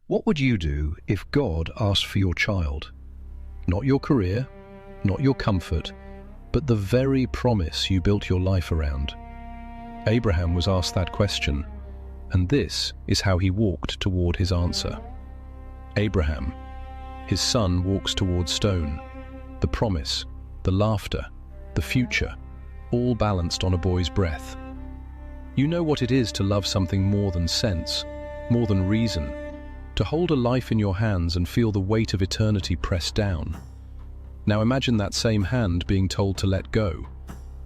What would you do if God asked for your child? Not your career, not your comfort, but the very promise you built your life around. Abraham was asked that question, and this is how he walked toward his answer. Abraham, his son, walks toward stone, the promise, the laughter, the future, all balanced on a boy's breath. You know what it is to love something more than sense, more than reason, to hold a life in your hands and feel the weight of eternity pressed down. Now imagine that same hand being told to let go,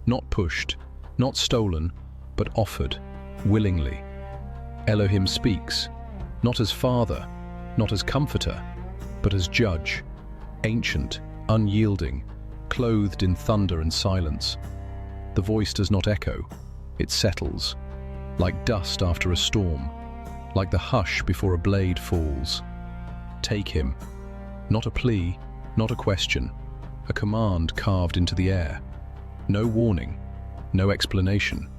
not pushed, not stolen, but offered, willingly. Elohim speaks, not as father, not as comforter, but as judge, ancient, unyielding, clothed in thunder and silence. The voice does not echo, it settles, like dust after a storm, like the hush before a blade falls. Take him. Not a plea, not a question, a command carved into the air. No warning, no explanation,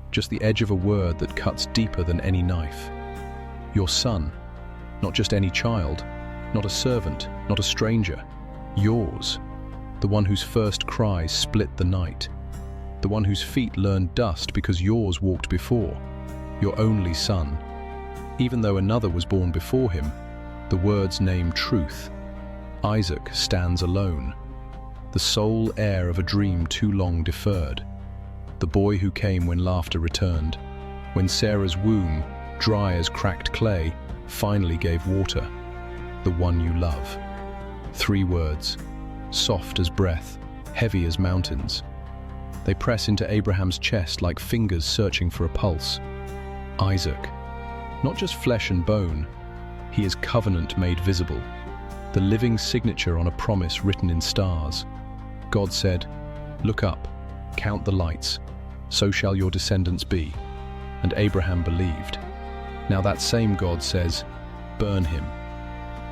just the edge of a word that cuts deeper than any knife. Your son, not just any child, not a servant, not a stranger, yours, the one whose first cries split the night, the one whose feet learned dust because yours walked before, your only son. Even though another was born before him, the words name truth. Isaac stands alone, the sole heir of a dream too long deferred, the boy who came when laughter returned, when Sarah's womb, dry as cracked clay, finally gave water, the one you love. 3 words, soft as breath, heavy as mountains. They press into Abraham's chest like fingers searching for a pulse. Isaac, not just flesh and bone, he is covenant made visible, the living signature on a promise written in stars. God said, "Look up, count the lights, so shall your descendants be." And Abraham believed. Now that same God says, "Burn him."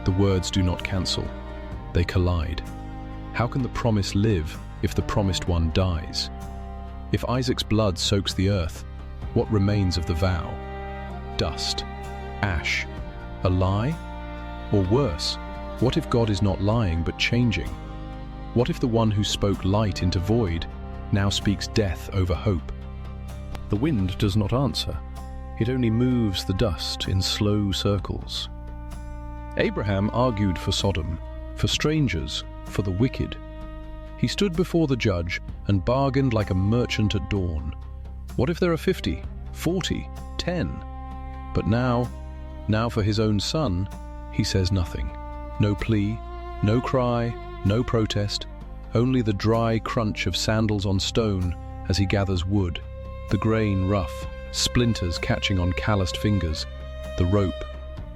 The words do not cancel, they collide. How can the promise live if the promised one dies? If Isaac's blood soaks the earth, what remains of the vow? Dust, ash, a lie? Or worse, what if God is not lying but changing? What if the one who spoke light into void now speaks death over hope? The wind does not answer, it only moves the dust in slow circles. Abraham argued for Sodom, for strangers, for the wicked. He stood before the judge and bargained like a merchant at dawn. What if there are 50, 40, 10? But now for his own son, he says nothing. No plea, no cry, no protest, only the dry crunch of sandals on stone as he gathers wood, the grain rough, splinters catching on calloused fingers, the rope,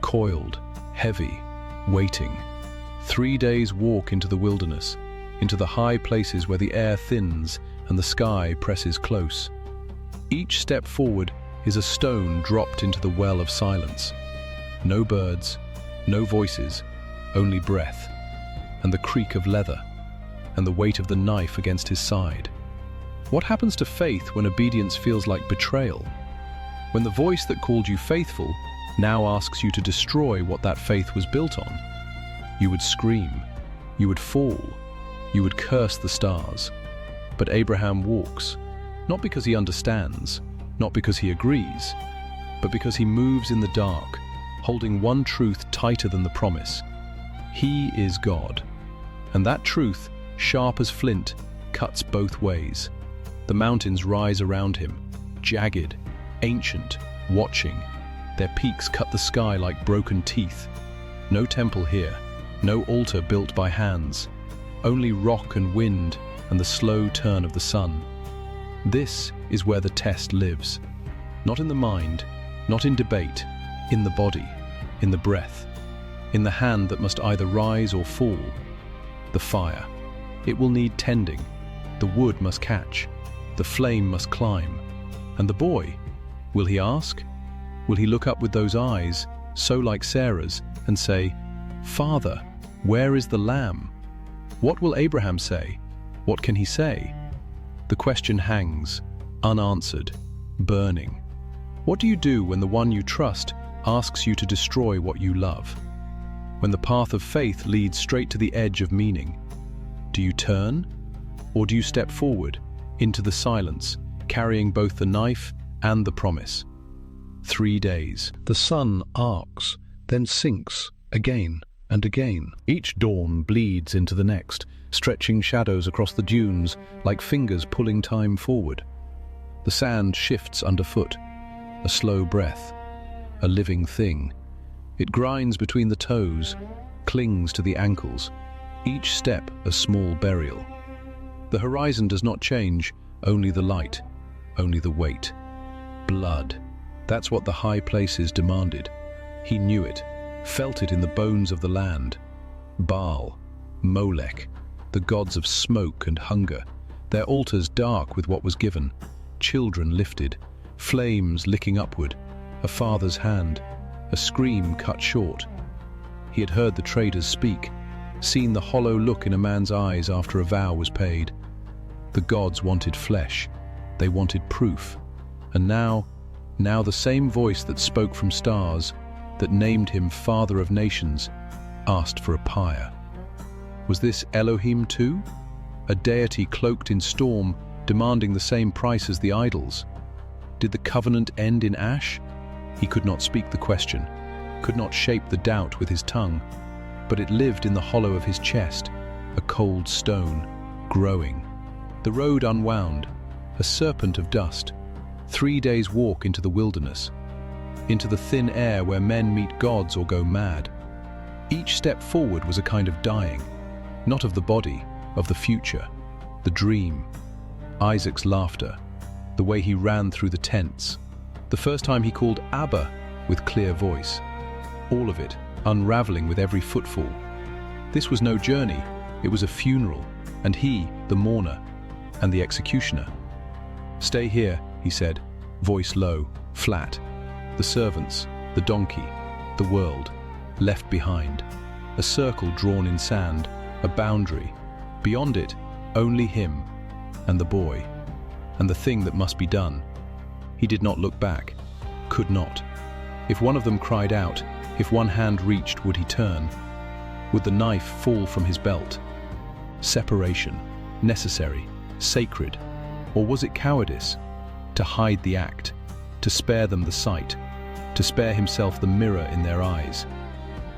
coiled, heavy, waiting. 3 days' walk into the wilderness, into the high places where the air thins and the sky presses close. Each step forward is a stone dropped into the well of silence. No birds, no voices, only breath, and the creak of leather, and the weight of the knife against his side. What happens to faith when obedience feels like betrayal? When the voice that called you faithful now asks you to destroy what that faith was built on? You would scream, you would fall, you would curse the stars. But Abraham walks, not because he understands, not because he agrees, but because he moves in the dark, holding one truth tighter than the promise. He is God, and that truth, sharp as flint, cuts both ways. The mountains rise around him, jagged, ancient, watching. Their peaks cut the sky like broken teeth. No temple here, no altar built by hands, only rock and wind and the slow turn of the sun. This is where the test lives. Not in the mind, not in debate, in the body, in the breath, in the hand that must either rise or fall. The fire. It will need tending. The wood must catch. The flame must climb. And the boy, will he ask? Will he look up with those eyes, so like Sarah's, and say, "Father, where is the lamb?" What will Abraham say? What can he say? The question hangs, unanswered, burning. What do you do when the one you trust asks you to destroy what you love? when the path of faith leads straight to the edge of meaning? Do you turn, or do you step forward into the silence, carrying both the knife and the promise? 3 days. The sun arcs, then sinks again and again. Each dawn bleeds into the next, stretching shadows across the dunes like fingers pulling time forward. The sand shifts underfoot, a slow breath, a living thing. It grinds between the toes, clings to the ankles, each step a small burial. The horizon does not change, only the light, only the weight. Blood. That's what the high places demanded. He knew it, felt it in the bones of the land. Baal, Molech, the gods of smoke and hunger, their altars dark with what was given, children lifted, flames licking upward, a father's hand, a scream cut short. He had heard the traders speak, seen the hollow look in a man's eyes after a vow was paid. The gods wanted flesh, they wanted proof, and now the same voice that spoke from stars, that named him Father of Nations, asked for a pyre. Was this Elohim too? A deity cloaked in storm, demanding the same price as the idols? Did the covenant end in ash? He could not speak the question, could not shape the doubt with his tongue, but it lived in the hollow of his chest, a cold stone, growing. The road unwound, a serpent of dust, 3 days' walk into the wilderness, into the thin air where men meet gods or go mad. Each step forward was a kind of dying, not of the body, of the future, the dream. Isaac's laughter, the way he ran through the tents, the first time he called Abba with clear voice, all of it unraveling with every footfall. This was no journey, it was a funeral, and he, the mourner, and the executioner. "Stay here," he said, voice low, flat. The servants, the donkey, the world, left behind. A circle drawn in sand, a boundary. Beyond it, only him, and the boy, and the thing that must be done. He did not look back, could not. If one of them cried out, if one hand reached, would he turn? Would the knife fall from his belt? Separation, necessary, sacred, or was it cowardice? To hide the act, to spare them the sight, to spare himself the mirror in their eyes.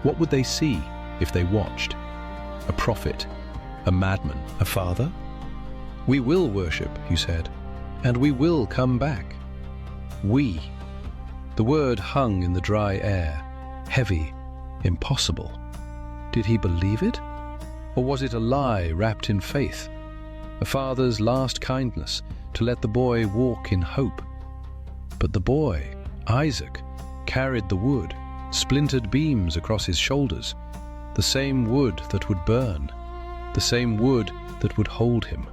What would they see if they watched? A prophet, a madman, a father? "We will worship," he said, "and we will come back." We. The word hung in the dry air, heavy, impossible. Did he believe it? Or was it a lie wrapped in faith? A father's last kindness to let the boy walk in hope. But the boy, Isaac, carried the wood, splintered beams across his shoulders, the same wood that would burn, the same wood that would hold him.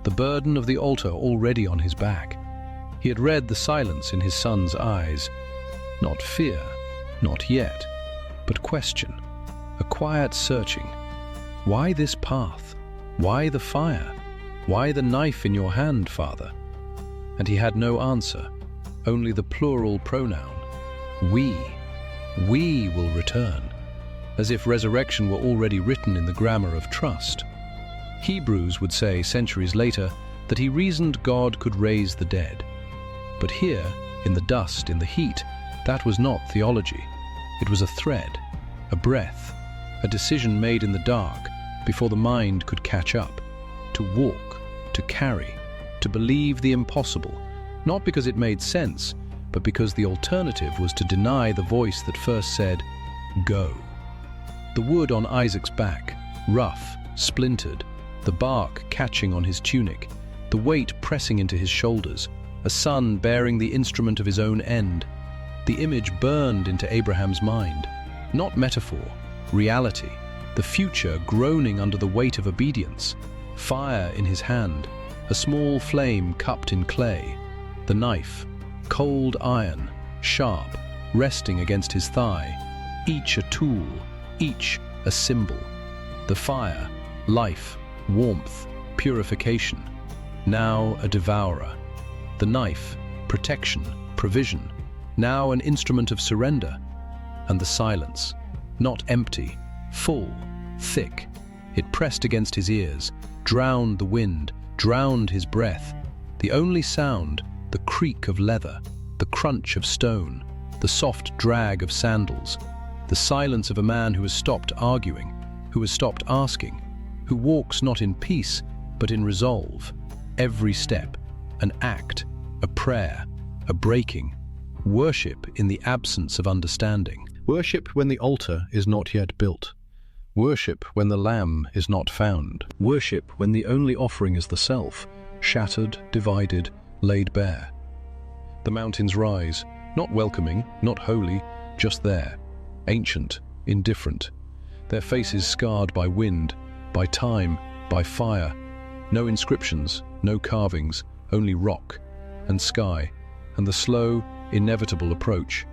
The burden of the altar already on his back. He had read the silence in his son's eyes. Not fear, not yet, but question, a quiet searching. Why this path? Why the fire? Why the knife in your hand, Father? And he had no answer, only the plural pronoun. We will return, as if resurrection were already written in the grammar of trust. Hebrews would say centuries later that he reasoned God could raise the dead. But here, in the dust, in the heat, that was not theology. It was a thread, a breath, a decision made in the dark before the mind could catch up. To walk, to carry, to believe the impossible, not because it made sense, but because the alternative was to deny the voice that first said, "Go." The wood on Isaac's back, rough, splintered, the bark catching on his tunic, the weight pressing into his shoulders, a son bearing the instrument of his own end. The image burned into Abraham's mind. Not metaphor, reality, the future groaning under the weight of obedience. Fire in his hand, a small flame cupped in clay. The knife, cold iron, sharp, resting against his thigh. Each a tool, each a symbol. The fire, life, warmth, purification. Now a devourer. The knife, protection, provision. Now an instrument of surrender. And the silence, not empty, full, thick. It pressed against his ears, drowned the wind, drowned his breath. The only sound, the creak of leather, the crunch of stone, the soft drag of sandals, the silence of a man who has stopped arguing, who has stopped asking, who walks not in peace, but in resolve. Every step, an act, a prayer, a breaking. Worship in the absence of understanding. Worship when the altar is not yet built. Worship when the lamb is not found. Worship when the only offering is the self, shattered, divided, laid bare. The mountains rise, not welcoming, not holy, just there, ancient, indifferent. Their faces scarred by wind, by time, by fire. No inscriptions, no carvings, only rock and sky, and the slow, inevitable approach.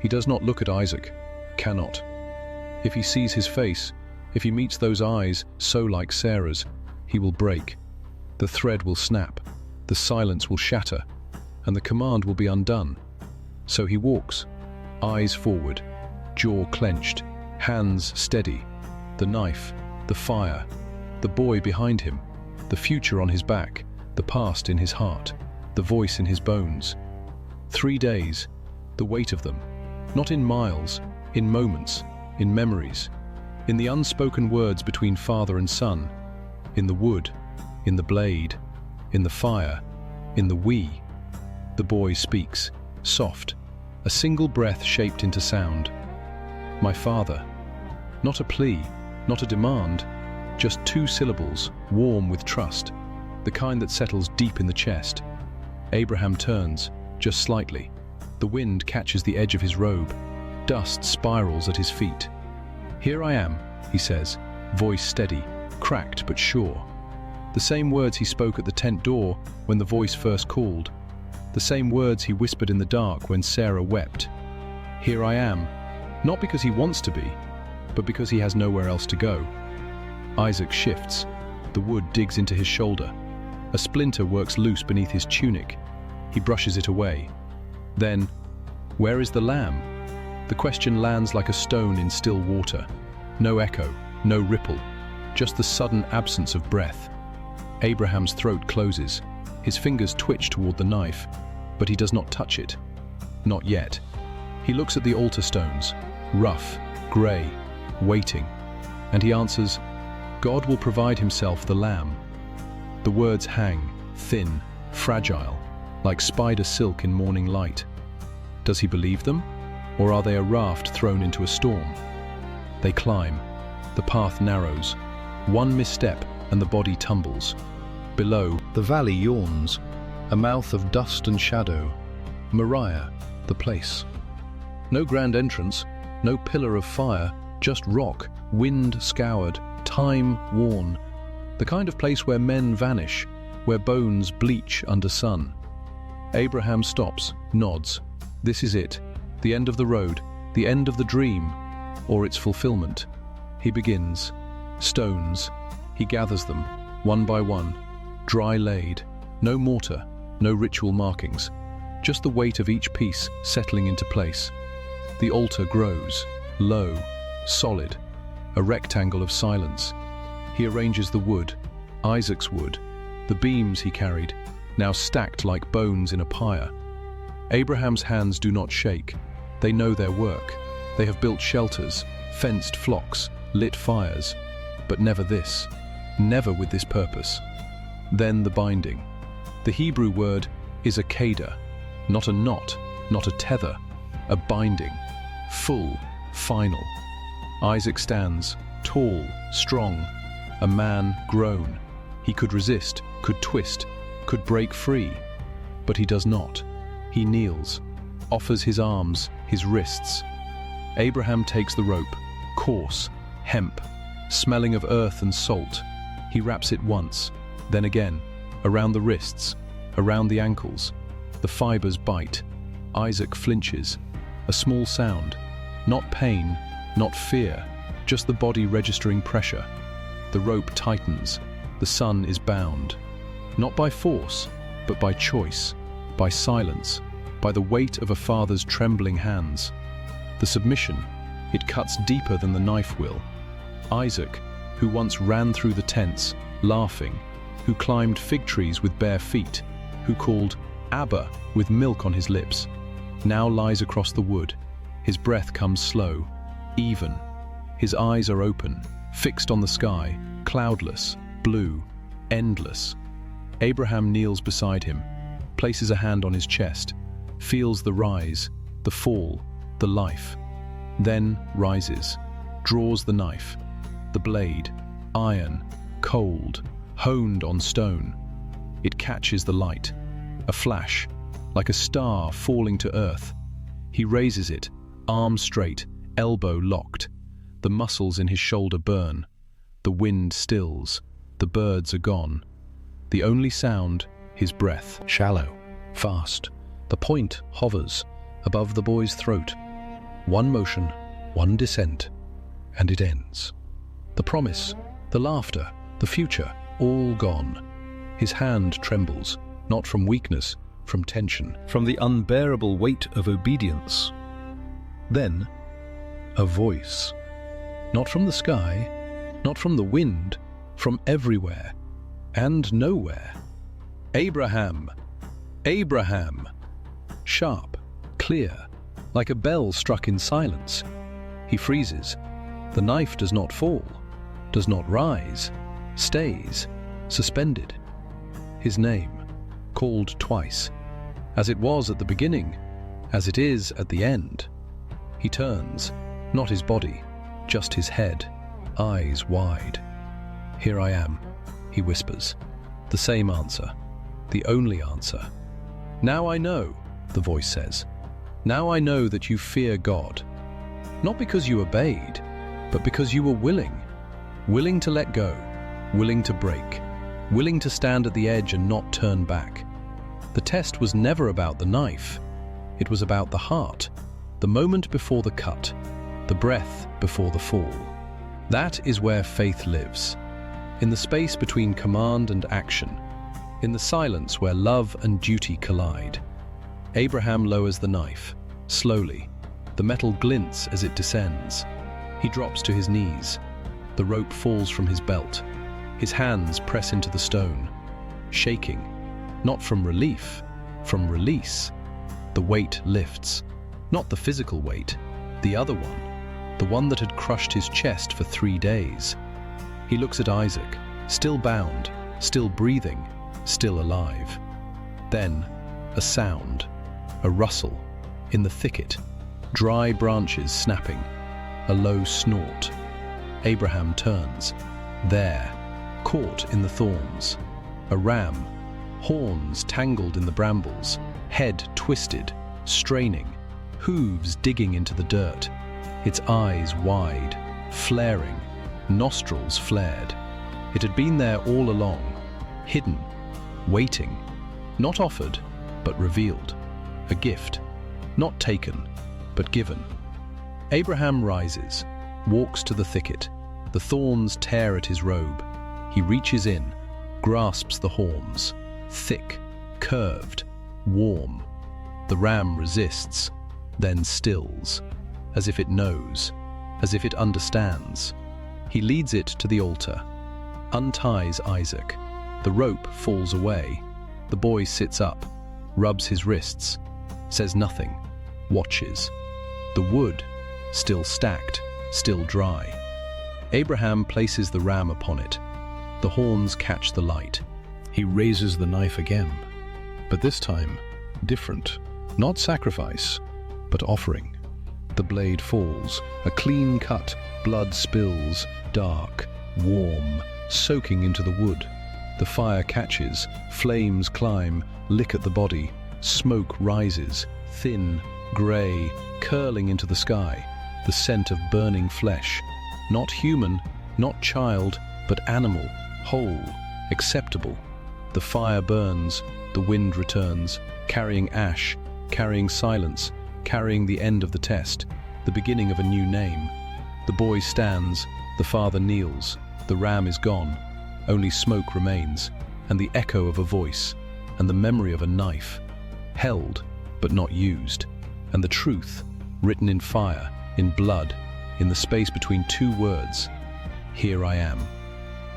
He does not look at Isaac, cannot. If he sees his face, if he meets those eyes so like Sarah's, he will break. The thread will snap, the silence will shatter, and the command will be undone. So he walks, eyes forward, jaw clenched, hands steady, the knife, the fire, the boy behind him, the future on his back, the past in his heart, the voice in his bones. 3 days, the weight of them, not in miles, in moments, in memories, in the unspoken words between father and son, in the wood, in the blade, in the fire, in the we. The boy speaks, soft, a single breath shaped into sound. My father. Not a plea, not a demand, just 2 syllables, warm with trust, the kind that settles deep in the chest. Abraham turns, just slightly. The wind catches the edge of his robe. Dust spirals at his feet. Here I am, he says, voice steady, cracked but sure. The same words he spoke at the tent door when the voice first called. The same words he whispered in the dark when Sarah wept. Here I am, not because he wants to be, but because he has nowhere else to go. Isaac shifts. The wood digs into his shoulder. A splinter works loose beneath his tunic. He brushes it away. Then, where is the lamb? The question lands like a stone in still water. No echo, no ripple, just the sudden absence of breath. Abraham's throat closes. His fingers twitch toward the knife, but he does not touch it. Not yet. He looks at the altar stones, rough, grey, waiting, and he answers, God will provide himself the lamb. The words hang, thin, fragile, like spider silk in morning light. Does he believe them, or are they a raft thrown into a storm? They climb. The path narrows. One misstep and the body tumbles. Below, the valley yawns, a mouth of dust and shadow. Moriah, the place. No grand entrance, no pillar of fire, just rock, wind scoured, time worn. The kind of place where men vanish, where bones bleach under sun. Abraham stops, nods. This is it, the end of the road, the end of the dream, or its fulfillment. He begins. Stones. He gathers them, one by one, dry laid, no mortar, no ritual markings, just the weight of each piece settling into place. The altar grows, low, solid, a rectangle of silence. He arranges the wood, Isaac's wood, the beams he carried, now stacked like bones in a pyre. Abraham's hands do not shake. They know their work. They have built shelters, fenced flocks, lit fires, but never this, never with this purpose. Then the binding. The Hebrew word is a keda, not a knot, not a tether, a binding, full, final. Isaac stands, tall, strong, a man grown. He could resist, could twist, could break free, but he does not. He kneels, offers his arms, his wrists. Abraham takes the rope, coarse, hemp, smelling of earth and salt. He wraps it once, then again, around the wrists, around the ankles. The fibers bite. Isaac flinches. A small sound. Not pain, not fear, just the body registering pressure. The rope tightens. The son is bound. Not by force, but by choice, by silence, by the weight of a father's trembling hands. The submission, It cuts deeper than the knife will. Isaac, who once ran through the tents, laughing, who climbed fig trees with bare feet, who called Abba with milk on his lips, now lies across the wood. His breath comes slow, even. His eyes are open, fixed on the sky, cloudless, blue, endless. Abraham kneels beside him, places a hand on his chest, feels the rise, the fall, the life. Then rises, draws the knife, the blade, iron, cold, honed on stone. It catches the light, a flash, like a star falling to earth. He raises it, arm straight, elbow locked. The muscles in his shoulder burn. The wind stills. The birds are gone. The only sound, his breath. Shallow, fast. The point hovers above the boy's throat. One motion, one descent, and it ends. The promise, the laughter, the future, all gone. His hand trembles, not from weakness, from tension, from the unbearable weight of obedience. Then, a voice. Not from the sky, not from the wind, from everywhere and nowhere. Abraham! Abraham! Sharp, clear, like a bell struck in silence. He freezes. The knife does not fall, does not rise, stays, suspended. His name, called twice, as it was at the beginning, as it is at the end. He turns, not his body, just his head, eyes wide. Here I am, he whispers. The same answer, the only answer. Now I know, the voice says. Now I know that you fear God. Not because you obeyed, but because you were willing. Willing to let go, willing to break, willing to stand at the edge and not turn back. The test was never about the knife. It was about the heart, the moment before the cut, the breath before the fall. That is where faith lives. In the space between command and action, in the silence where love and duty collide. Abraham lowers the knife, slowly. The metal glints as it descends. He drops to his knees. The rope falls from his belt. His hands press into the stone, shaking, not from relief, from release. The weight lifts, not the physical weight, the other one, the one that had crushed his chest for 3 days. He looks at Isaac, still bound, still breathing, still alive. Then, a sound, a rustle, in the thicket, dry branches snapping, a low snort. Abraham turns. There, caught in the thorns, a ram, horns tangled in the brambles, head twisted, straining, hooves digging into the dirt, its eyes wide, flaring, nostrils flared. It had been there all along, hidden, waiting, not offered, but revealed, a gift, not taken, but given. Abraham rises, walks to the thicket. The thorns tear at his robe. He reaches in, grasps the horns, thick, curved, warm. The ram resists, then stills, as if it knows, as if it understands. He leads it to the altar, unties Isaac. The rope falls away. The boy sits up, rubs his wrists, says nothing, watches. The wood, still stacked, still dry. Abraham places the ram upon it. The horns catch the light. He raises the knife again, but this time, different. Not sacrifice, but offering. The blade falls, a clean cut, blood spills, dark, warm, soaking into the wood. The fire catches, flames climb, lick at the body, smoke rises, thin, grey, curling into the sky, the scent of burning flesh. Not human, not child, but animal, whole, acceptable. The fire burns, the wind returns, carrying ash, carrying silence, carrying the end of the test, the beginning of a new name. The boy stands, the father kneels, the ram is gone, only smoke remains, and the echo of a voice, and the memory of a knife, held but not used, and the truth, written in fire, in blood, in the space between two words, "Here I am."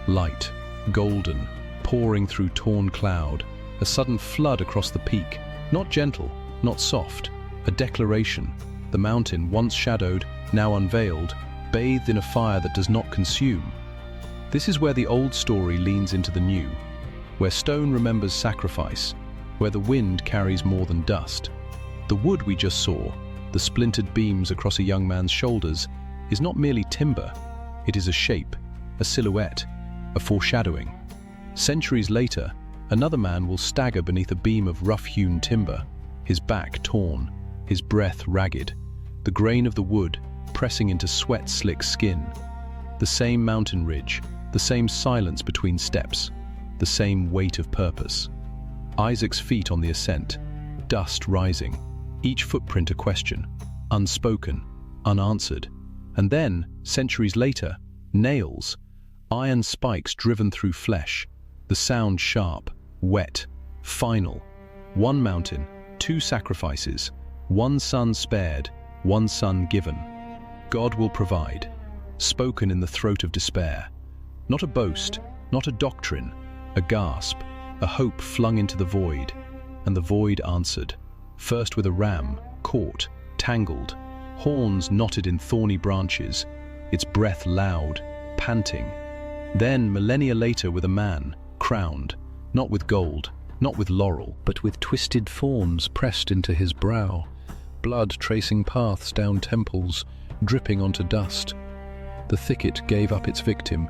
Light, golden, pouring through torn cloud, a sudden flood across the peak, not gentle, not soft, a declaration, the mountain once shadowed, now unveiled, bathed in a fire that does not consume. This is where the old story leans into the new, where stone remembers sacrifice, where the wind carries more than dust. The wood we just saw, the splintered beams across a young man's shoulders, is not merely timber, it is a shape, a silhouette, a foreshadowing. Centuries later, another man will stagger beneath a beam of rough-hewn timber, his back torn, his breath ragged, the grain of the wood pressing into sweat-slick skin. The same mountain ridge, the same silence between steps, the same weight of purpose. Isaac's feet on the ascent, dust rising, each footprint a question, unspoken, unanswered. And then, centuries later, nails, iron spikes driven through flesh, the sound sharp, wet, final. One mountain, two sacrifices, one son spared, one son given. God will provide, spoken in the throat of despair. Not a boast, not a doctrine, a gasp, a hope flung into the void, and the void answered, first with a ram, caught, tangled, horns knotted in thorny branches, its breath loud, panting. Then, millennia later, with a man, crowned, not with gold, not with laurel, but with twisted thorns pressed into his brow, blood tracing paths down temples, dripping onto dust. The thicket gave up its victim.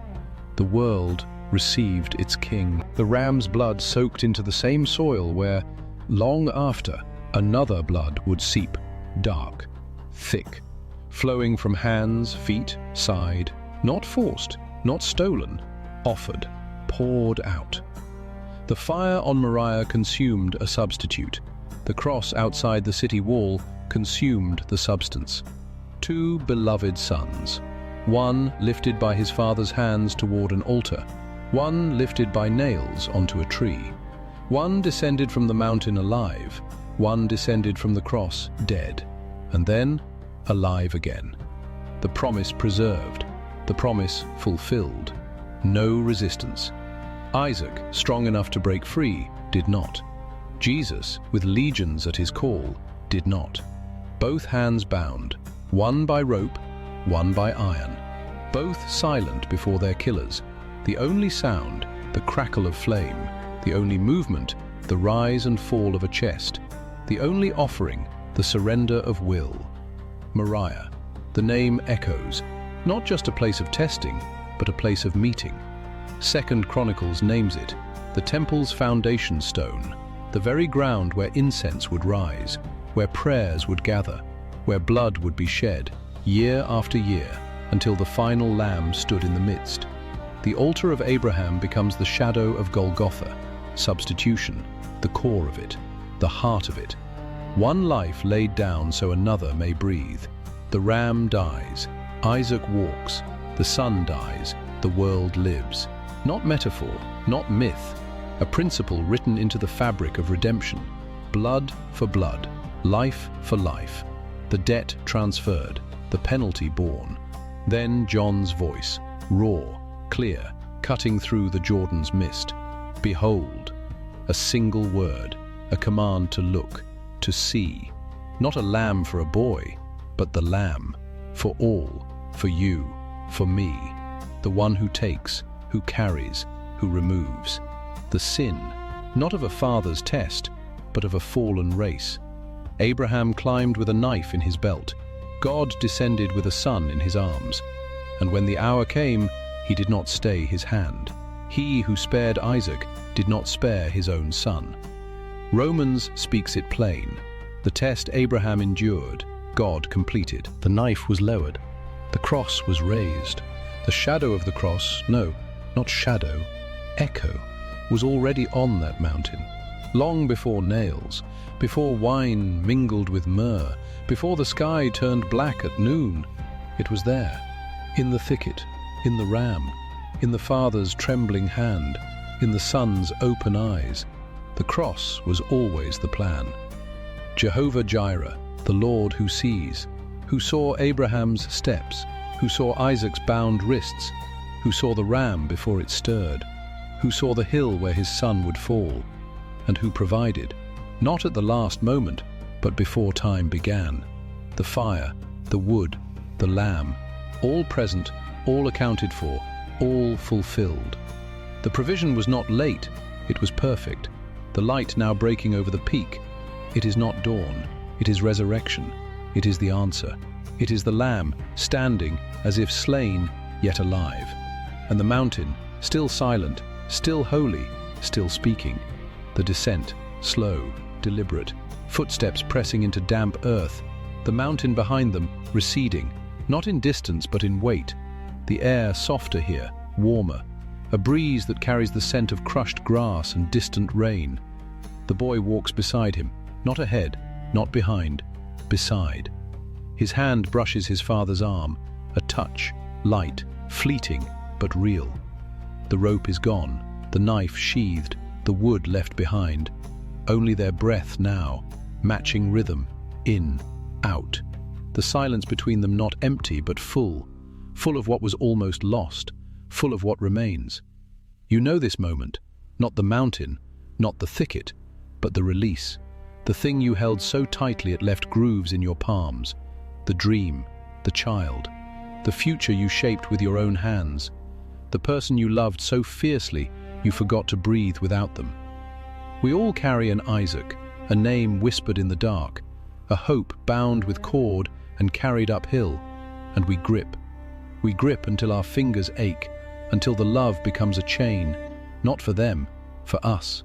The world received its king. The ram's blood soaked into the same soil where, long after, another blood would seep, dark, thick, flowing from hands, feet, side, not forced, not stolen, offered, poured out. The fire on Moriah consumed a substitute. The cross outside the city wall consumed the substance. Two beloved sons, one lifted by his father's hands toward an altar, one lifted by nails onto a tree. One descended from the mountain alive, one descended from the cross dead, and then alive again. The promise preserved, the promise fulfilled. No resistance. Isaac, strong enough to break free, did not. Jesus, with legions at his call, did not. Both hands bound, one by rope, one by iron. Both silent before their killers. The only sound, the crackle of flame. The only movement, the rise and fall of a chest. The only offering, the surrender of will. Moriah. The name echoes, not just a place of testing, but a place of meeting. 2 Chronicles names it, the temple's foundation stone, the very ground where incense would rise, where prayers would gather, where blood would be shed, year after year, until the final lamb stood in the midst. The altar of Abraham becomes the shadow of Golgotha, substitution, the core of it, the heart of it. One life laid down so another may breathe. The ram dies, Isaac walks, the son dies, the world lives. Not metaphor, not myth, a principle written into the fabric of redemption. Blood for blood, life for life. The debt transferred, the penalty borne. Then John's voice, raw, clear, cutting through the Jordan's mist. Behold, a single word, a command to look, to see. Not a lamb for a boy, but the lamb, for all, for you, for me. The one who takes, who carries, who removes. The sin, not of a father's test, but of a fallen race. Abraham climbed with a knife in his belt. God descended with a son in his arms. And when the hour came, he did not stay his hand. He who spared Isaac did not spare his own son. Romans speaks it plain. The test Abraham endured, God completed. The knife was lowered. The cross was raised. The shadow of the cross, no, not shadow, echo, was already on that mountain. Long before nails, before wine mingled with myrrh, before the sky turned black at noon, it was there, in the thicket, in the ram, in the father's trembling hand, in the son's open eyes. The cross was always the plan. Jehovah Jireh, the Lord who sees, who saw Abraham's steps, who saw Isaac's bound wrists, who saw the ram before it stirred, who saw the hill where his son would fall, and who provided, not at the last moment, but before time began. The fire, the wood, the lamb, all present, all accounted for, all fulfilled. The provision was not late, it was perfect. The light now breaking over the peak. It is not dawn, it is resurrection. It is the answer. It is the Lamb, standing as if slain, yet alive. And the mountain, still silent, still holy, still speaking. The descent, slow, deliberate, footsteps pressing into damp earth. The mountain behind them, receding, not in distance but in weight. The air softer here, warmer. A breeze that carries the scent of crushed grass and distant rain. The boy walks beside him, not ahead, not behind, beside. His hand brushes his father's arm, a touch, light, fleeting, but real. The rope is gone, the knife sheathed, the wood left behind. Only their breath now, matching rhythm, in, out. The silence between them not empty but full, full of what was almost lost, full of what remains. You know this moment, not the mountain, not the thicket, but the release. The thing you held so tightly it left grooves in your palms. The dream, the child, the future you shaped with your own hands. The person you loved so fiercely you forgot to breathe without them. We all carry an Isaac, a name whispered in the dark, a hope bound with cord and carried uphill, and we grip. We grip until our fingers ache, until the love becomes a chain, not for them, for us.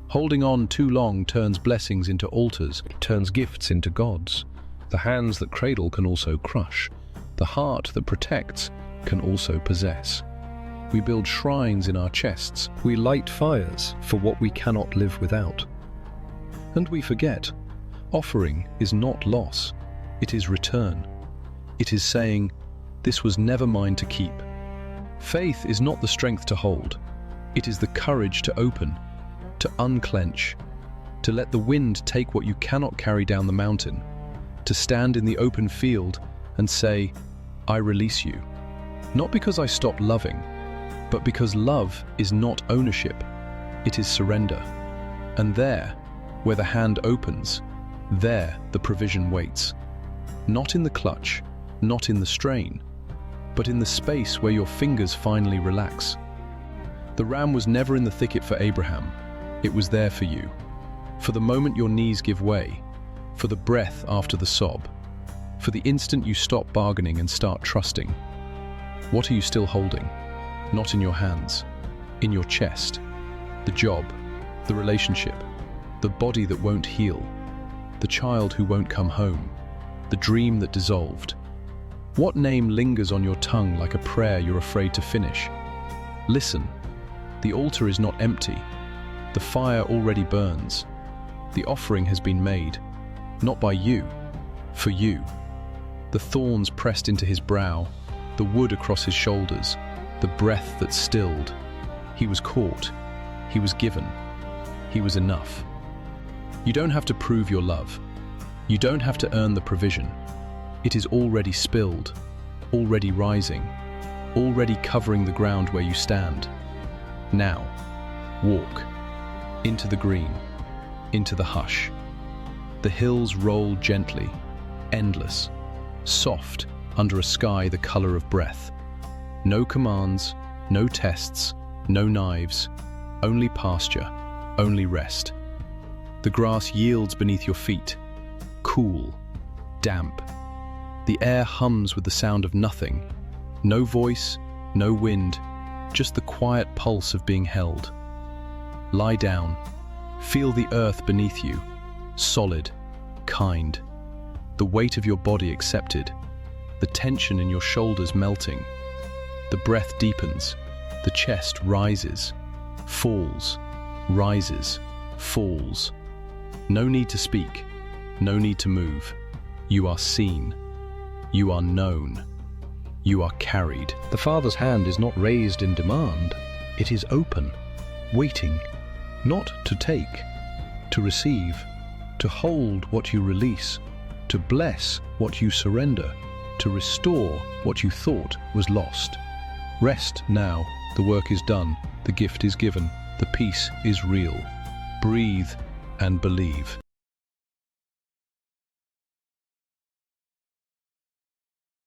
Holding on too long turns blessings into altars, turns gifts into gods. The hands that cradle can also crush. The heart that protects can also possess. We build shrines in our chests. We light fires for what we cannot live without. And we forget, offering is not loss, it is return. It is saying, this was never mine to keep. Faith is not the strength to hold. It is the courage to open, to unclench, to let the wind take what you cannot carry down the mountain, to stand in the open field and say, I release you. Not because I stopped loving, but because love is not ownership, it is surrender. And there, where the hand opens, there the provision waits. Not in the clutch, not in the strain, but in the space where your fingers finally relax. The ram was never in the thicket for Abraham. It was there for you. For the moment your knees give way, for the breath after the sob, for the instant you stop bargaining and start trusting. What are you still holding? Not in your hands, in your chest. The job, the relationship, the body that won't heal, the child who won't come home, the dream that dissolved. What name lingers on your tongue like a prayer you're afraid to finish? Listen, the altar is not empty. The fire already burns. The offering has been made, not by you, for you. The thorns pressed into his brow, the wood across his shoulders, the breath that stilled. He was caught. He was given. He was enough. You don't have to prove your love. You don't have to earn the provision. It is already spilled, already rising, already covering the ground where you stand. Now, walk into the green, into the hush. The hills roll gently, endless, soft under a sky the color of breath. No commands, no tests, no knives, only pasture, only rest. The grass yields beneath your feet, cool, damp. The air hums with the sound of nothing. No voice, no wind, just the quiet pulse of being held. Lie down. Feel the earth beneath you, solid, kind. The weight of your body accepted, the tension in your shoulders melting. The breath deepens, the chest rises, falls, rises, falls. No need to speak, no need to move. You are seen. You are known. You are carried. The Father's hand is not raised in demand. It is open, waiting, not to take, to receive, to hold what you release, to bless what you surrender. to restore what you thought was lost. Rest now, the work is done, the gift is given, the peace is real. Breathe and believe.